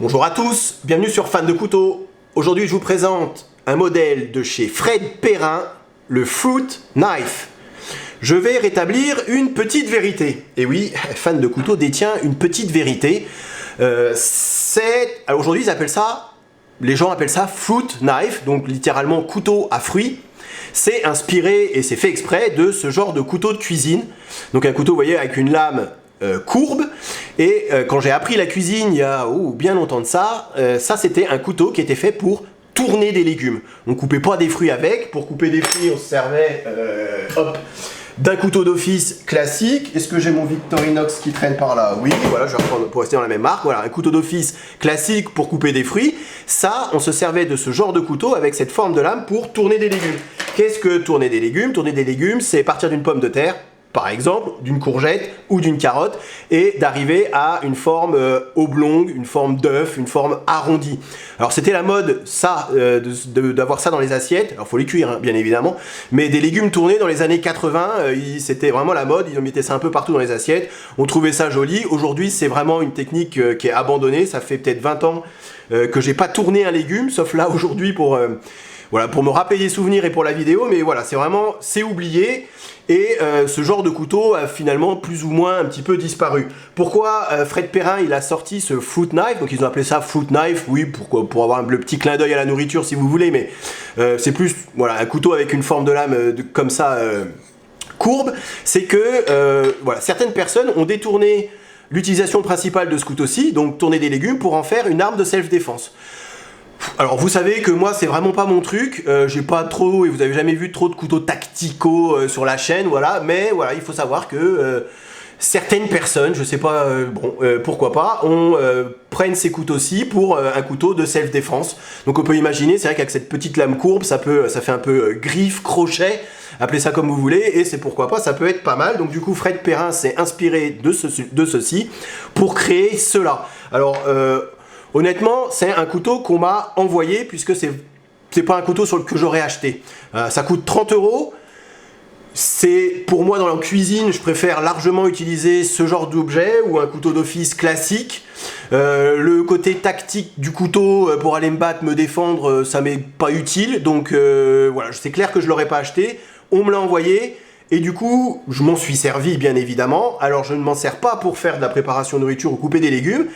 Bonjour à tous, bienvenue sur Fan de Couteaux. Aujourd'hui je vous présente un modèle de chez Fred Perrin, le Fruit Knife. Je vais rétablir une petite vérité. Et oui, Fan de Couteaux détient une petite vérité. Alors aujourd'hui les gens appellent ça Fruit Knife, donc littéralement couteau à fruits. C'est inspiré et c'est fait exprès de ce genre de couteau de cuisine. Donc un couteau, vous voyez, avec une lame courbe. Et quand j'ai appris la cuisine il y a bien longtemps de ça, ça c'était un couteau qui était fait pour tourner des légumes. On ne coupait pas des fruits avec. Pour couper des fruits, on se servait d'un couteau d'office classique. Est-ce que j'ai mon Victorinox qui traîne par là? Oui, voilà, je vais reprendre pour rester dans la même marque. Voilà, un couteau d'office classique pour couper des fruits. Ça, on se servait de ce genre de couteau avec cette forme de lame pour tourner des légumes. Qu'est-ce que tourner des légumes? Tourner des légumes, c'est partir d'une pomme de terre, par exemple, d'une courgette ou d'une carotte, et d'arriver à une forme oblongue, une forme d'œuf, une forme arrondie. Alors c'était la mode, ça, d'avoir ça dans les assiettes. Alors faut les cuire, hein, bien évidemment, mais des légumes tournés dans les années 80, c'était vraiment la mode. Ils mettaient ça un peu partout dans les assiettes. On trouvait ça joli. Aujourd'hui, c'est vraiment une technique qui est abandonnée. Ça fait peut-être 20 ans que j'ai pas tourné un légume, sauf là aujourd'hui pour me rappeler des souvenirs et pour la vidéo, mais voilà, c'est oublié. Et ce genre de couteau a finalement plus ou moins un petit peu disparu. Pourquoi Fred Perrin il a sorti ce Fruit Knife? Donc ils ont appelé ça Fruit Knife, oui, pour avoir le petit clin d'œil à la nourriture si vous voulez, mais c'est plus voilà, un couteau avec une forme de lame comme ça courbe. C'est que certaines personnes ont détourné l'utilisation principale de ce couteau-ci, donc tourner des légumes, pour en faire une arme de self-défense. Alors vous savez que moi c'est vraiment pas mon truc, j'ai pas trop, et vous avez jamais vu trop de couteaux tacticaux sur la chaîne, voilà, mais voilà, il faut savoir que certaines personnes, je sais pas, pourquoi pas, prennent ces couteaux-ci pour un couteau de self-défense. Donc on peut imaginer, c'est vrai qu'avec cette petite lame courbe, ça fait un peu griffe, crochet, appelez ça comme vous voulez, et c'est pourquoi pas, ça peut être pas mal. Donc du coup Fred Perrin s'est inspiré de ceci pour créer cela. Alors honnêtement, c'est un couteau qu'on m'a envoyé puisque c'est pas un couteau que j'aurais acheté. Ça coûte 30 €. C'est pour moi dans la cuisine, je préfère largement utiliser ce genre d'objet ou un couteau d'office classique. Le côté tactique du couteau pour aller me battre, me défendre, ça m'est pas utile. Donc voilà, c'est clair que je l'aurais pas acheté. On me l'a envoyé. Et du coup, je m'en suis servi bien évidemment. Alors je ne m'en sers pas pour faire de la préparation de nourriture ou couper des légumes,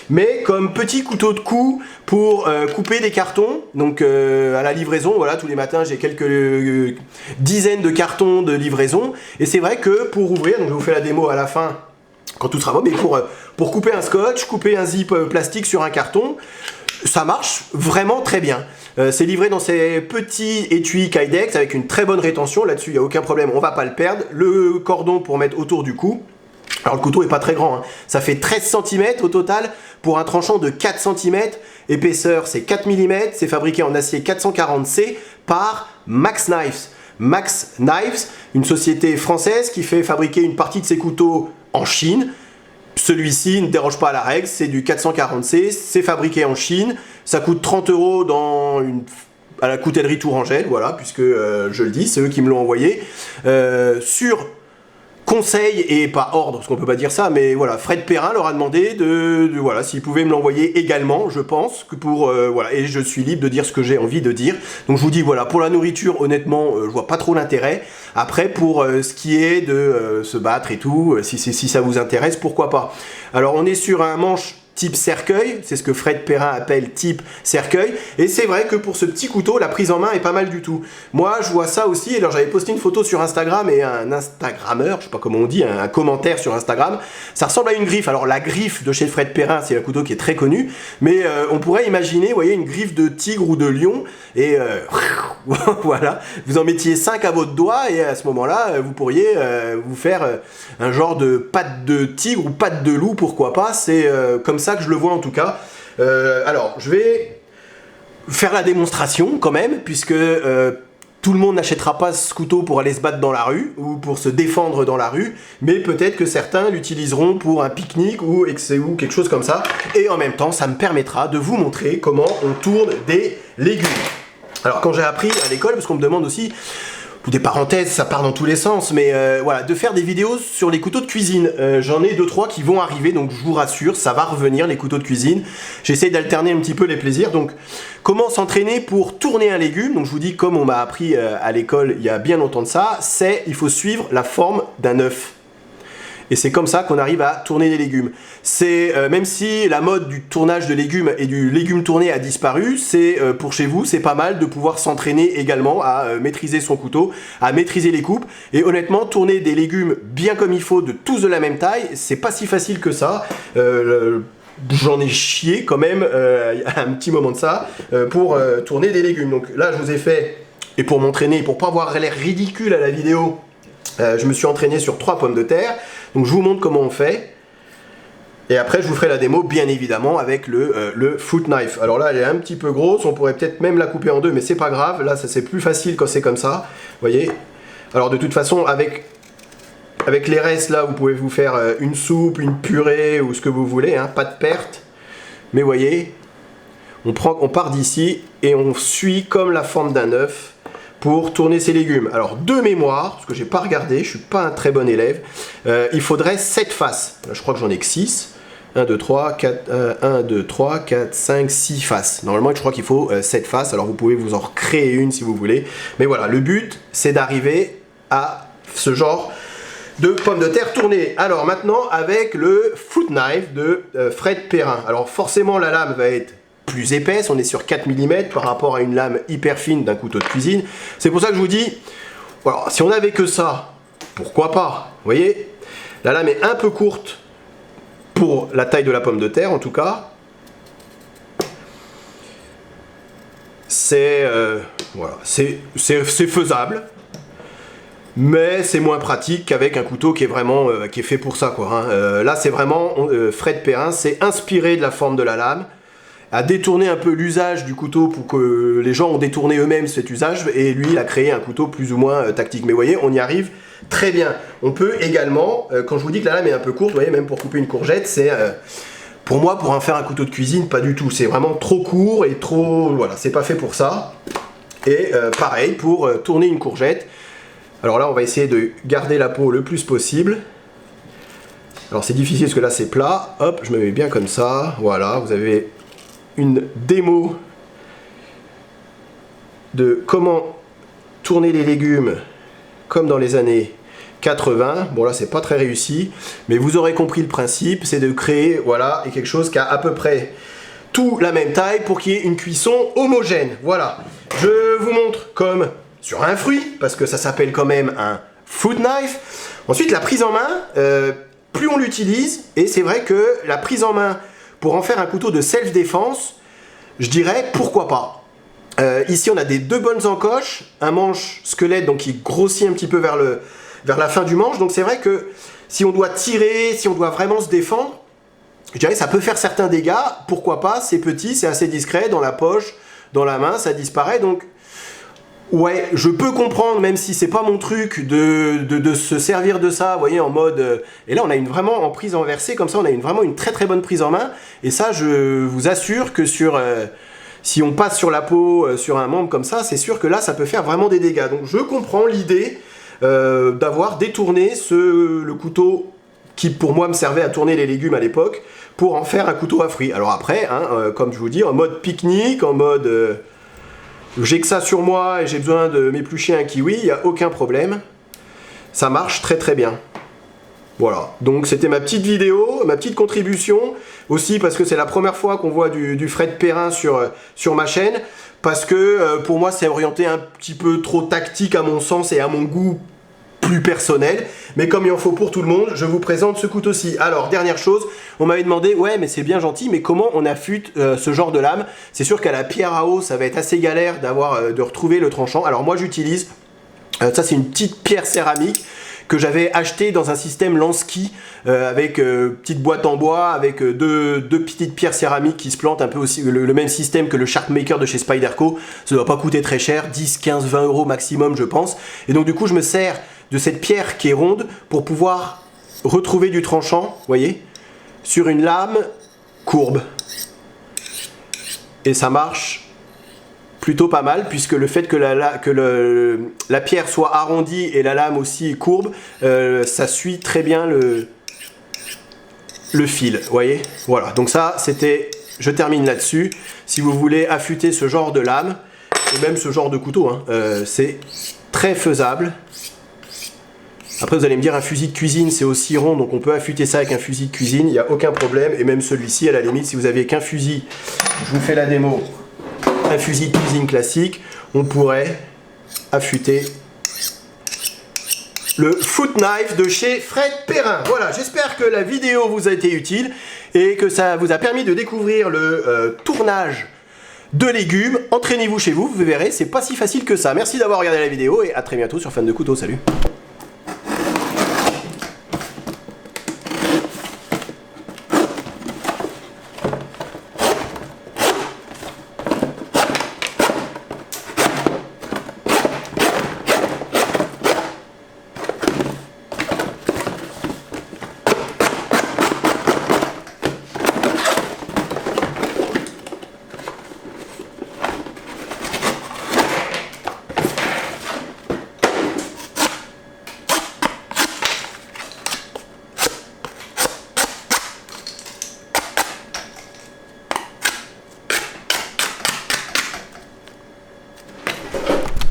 mais comme petit couteau de cou pour couper des cartons. Donc à la livraison, voilà, tous les matins j'ai quelques dizaines de cartons de livraison. Et c'est vrai que pour ouvrir, donc je vous fais la démo à la fin quand tout sera bon, mais pour couper un scotch, couper un zip plastique sur un carton, ça marche vraiment très bien. C'est livré dans ces petits étuis Kydex avec une très bonne rétention. Là-dessus, il n'y a aucun problème, on va pas le perdre. Le cordon pour mettre autour du cou. Alors le couteau est pas très grand, hein. Ça fait 13 cm au total pour un tranchant de 4 cm. Épaisseur, c'est 4 mm. C'est fabriqué en acier 440C par Max Knives. Max Knives, une société française qui fait fabriquer une partie de ses couteaux en Chine. Celui-ci ne déroge pas à la règle, c'est du 440C, c'est fabriqué en Chine, ça coûte 30 € à la coutellerie Tourangelle, voilà, puisque je le dis, c'est eux qui me l'ont envoyé. Sur conseil et pas ordre, parce qu'on peut pas dire ça, mais voilà, Fred Perrin leur a demandé voilà, s'ils pouvaient me l'envoyer également, je pense, que voilà, et je suis libre de dire ce que j'ai envie de dire. Donc je vous dis, voilà, pour la nourriture, honnêtement, je vois pas trop l'intérêt. Après, pour ce qui est de se battre et tout, si ça vous intéresse, pourquoi pas. Alors on est sur un manche type cercueil, c'est ce que Fred Perrin appelle type cercueil, et c'est vrai que pour ce petit couteau, la prise en main est pas mal du tout. Moi, je vois ça aussi, alors j'avais posté une photo sur Instagram, et un Instagrammeur, je sais pas comment on dit, un commentaire sur Instagram, ça ressemble à une griffe. Alors la griffe de chez Fred Perrin, c'est un couteau qui est très connu, mais on pourrait imaginer, vous voyez, une griffe de tigre ou de lion, et voilà, vous en mettiez 5 à votre doigt, et à ce moment-là, vous pourriez vous faire un genre de patte de tigre ou patte de loup, pourquoi pas, c'est comme ça que je le vois en tout cas. Alors je vais faire la démonstration quand même, puisque tout le monde n'achètera pas ce couteau pour aller se battre dans la rue ou pour se défendre dans la rue, mais peut-être que certains l'utiliseront pour un pique-nique ou quelque chose comme ça, et en même temps ça me permettra de vous montrer comment on tourne des légumes. Alors quand j'ai appris à l'école, parce qu'on me demande aussi des parenthèses, ça part dans tous les sens, mais voilà, de faire des vidéos sur les couteaux de cuisine. J'en ai 2-3 qui vont arriver, donc je vous rassure, ça va revenir les couteaux de cuisine. J'essaie d'alterner un petit peu les plaisirs. Donc, comment s'entraîner pour tourner un légume? Donc je vous dis, comme on m'a appris à l'école il y a bien longtemps de ça, il faut suivre la forme d'un œuf. Et c'est comme ça qu'on arrive à tourner des légumes. Même si la mode du tournage de légumes et du légume tourné a disparu, pour chez vous, c'est pas mal de pouvoir s'entraîner également à maîtriser son couteau, à maîtriser les coupes. Et honnêtement, tourner des légumes bien comme il faut, de tous de la même taille, c'est pas si facile que ça. J'en ai chié quand même un petit moment de ça pour tourner des légumes. Donc là, je vous ai fait, et pour m'entraîner, pour pas avoir l'air ridicule à la vidéo, je me suis entraîné sur 3 pommes de terre. Donc je vous montre comment on fait. Et après je vous ferai la démo bien évidemment avec le foot knife. Alors là elle est un petit peu grosse, on pourrait peut-être même la couper en deux, mais c'est pas grave. Là c'est plus facile quand c'est comme ça. Vous voyez. Alors de toute façon avec les restes là vous pouvez vous faire une soupe, une purée ou ce que vous voulez, hein, pas de perte. Mais vous voyez, on part d'ici et on suit comme la forme d'un œuf pour tourner ses légumes. Alors de mémoire, parce que j'ai pas regardé, je suis pas un très bon élève, il faudrait 7 faces. Là, je crois que j'en ai que 6. 1, 2, 3, 4, 1, 2, 3, 4, 5, 6 faces. Normalement, je crois qu'il faut 7 faces. Alors vous pouvez vous en recréer une si vous voulez. Mais voilà, le but, c'est d'arriver à ce genre de pommes de terre tournées. Alors maintenant, avec le foot knife de Fred Perrin. Alors forcément, la lame va être plus épaisse, on est sur 4 mm par rapport à une lame hyper fine d'un couteau de cuisine. C'est pour ça que je vous dis, voilà, si on n'avait que ça, pourquoi pas? Vous voyez, la lame est un peu courte pour la taille de la pomme de terre en tout cas. Voilà, c'est faisable, mais c'est moins pratique qu'avec un couteau qui est vraiment qui est fait pour ça, quoi, hein. Là c'est vraiment Fred Perrin s'est inspiré de la forme de la lame, a détourné un peu l'usage du couteau pour que les gens ont détourné eux-mêmes cet usage, et lui il a créé un couteau plus ou moins tactique. Mais vous voyez, on y arrive très bien. On peut également, quand je vous dis que la lame est un peu courte, vous voyez, même pour couper une courgette, c'est pour moi, pour en faire un couteau de cuisine, pas du tout. C'est vraiment trop court et trop, voilà, c'est pas fait pour ça. Et pareil pour tourner une courgette. Alors là, on va essayer de garder la peau le plus possible. Alors c'est difficile parce que là c'est plat. Hop, je me mets bien comme ça. Voilà, vous avez une démo de comment tourner les légumes comme dans les années 80. Bon là c'est pas très réussi, mais vous aurez compris le principe, c'est de créer voilà quelque chose qui a à peu près tout la même taille pour qu'il y ait une cuisson homogène. Voilà, je vous montre comme sur un fruit, parce que ça s'appelle quand même un foot knife. Ensuite la prise en main, plus on l'utilise, et c'est vrai que la prise en main pour en faire un couteau de self-défense, je dirais pourquoi pas. Ici on a deux bonnes encoches, un manche squelette donc qui grossit un petit peu vers la fin du manche, donc c'est vrai que si on doit tirer, si on doit vraiment se défendre, je dirais que ça peut faire certains dégâts, pourquoi pas, c'est petit, c'est assez discret, dans la poche, dans la main, ça disparaît, donc ouais, je peux comprendre, même si c'est pas mon truc, de se servir de ça, vous voyez, en mode... et là, on a vraiment, en prise renversée, comme ça, on a vraiment une très très bonne prise en main. Et ça, je vous assure que si on passe sur la peau, sur un membre comme ça, c'est sûr que là, ça peut faire vraiment des dégâts. Donc, je comprends l'idée d'avoir détourné le couteau qui, pour moi, me servait à tourner les légumes à l'époque, pour en faire un couteau à fruits. Alors après, hein, comme je vous dis, en mode pique-nique, en mode... j'ai que ça sur moi et j'ai besoin de m'éplucher un kiwi, il n'y a aucun problème. Ça marche très très bien. Voilà, donc c'était ma petite vidéo, ma petite contribution. Aussi parce que c'est la première fois qu'on voit du Fred Perrin sur ma chaîne. Parce que pour moi c'est orienté un petit peu trop tactique à mon sens et à mon goût plus personnel. Mais comme il en faut pour tout le monde, je vous présente ce couteau-ci. Alors, dernière chose, on m'avait demandé, ouais mais c'est bien gentil, mais comment on affûte ce genre de lame? C'est sûr qu'à la pierre à eau, ça va être assez galère de retrouver le tranchant. Alors moi j'utilise, ça c'est une petite pierre céramique que j'avais acheté dans un système Lansky avec petite boîte en bois avec deux petites pierres céramiques qui se plantent un peu aussi, le même système que le Sharkmaker de chez Spyderco. Ça ne doit pas coûter très cher, 10, 15, 20 euros maximum je pense. Et donc du coup je me sers de cette pierre qui est ronde pour pouvoir retrouver du tranchant, vous voyez, sur une lame courbe. Et ça marche plutôt pas mal, puisque le fait que la pierre soit arrondie et la lame aussi courbe, ça suit très bien le fil, vous voyez. Voilà, donc ça c'était, je termine là-dessus. Si vous voulez affûter ce genre de lame, et même ce genre de couteau, hein, c'est très faisable. Après vous allez me dire, un fusil de cuisine c'est aussi rond, donc on peut affûter ça avec un fusil de cuisine, il n'y a aucun problème. Et même celui-ci, à la limite, si vous avez qu'un fusil, je vous fais la démo, un fusil de cuisine classique, on pourrait affûter le foot knife de chez Fred Perrin. Voilà, j'espère que la vidéo vous a été utile et que ça vous a permis de découvrir le tournage de légumes. Entraînez-vous chez vous, vous verrez, c'est pas si facile que ça. Merci d'avoir regardé la vidéo et à très bientôt sur Fan de Couteau. Salut!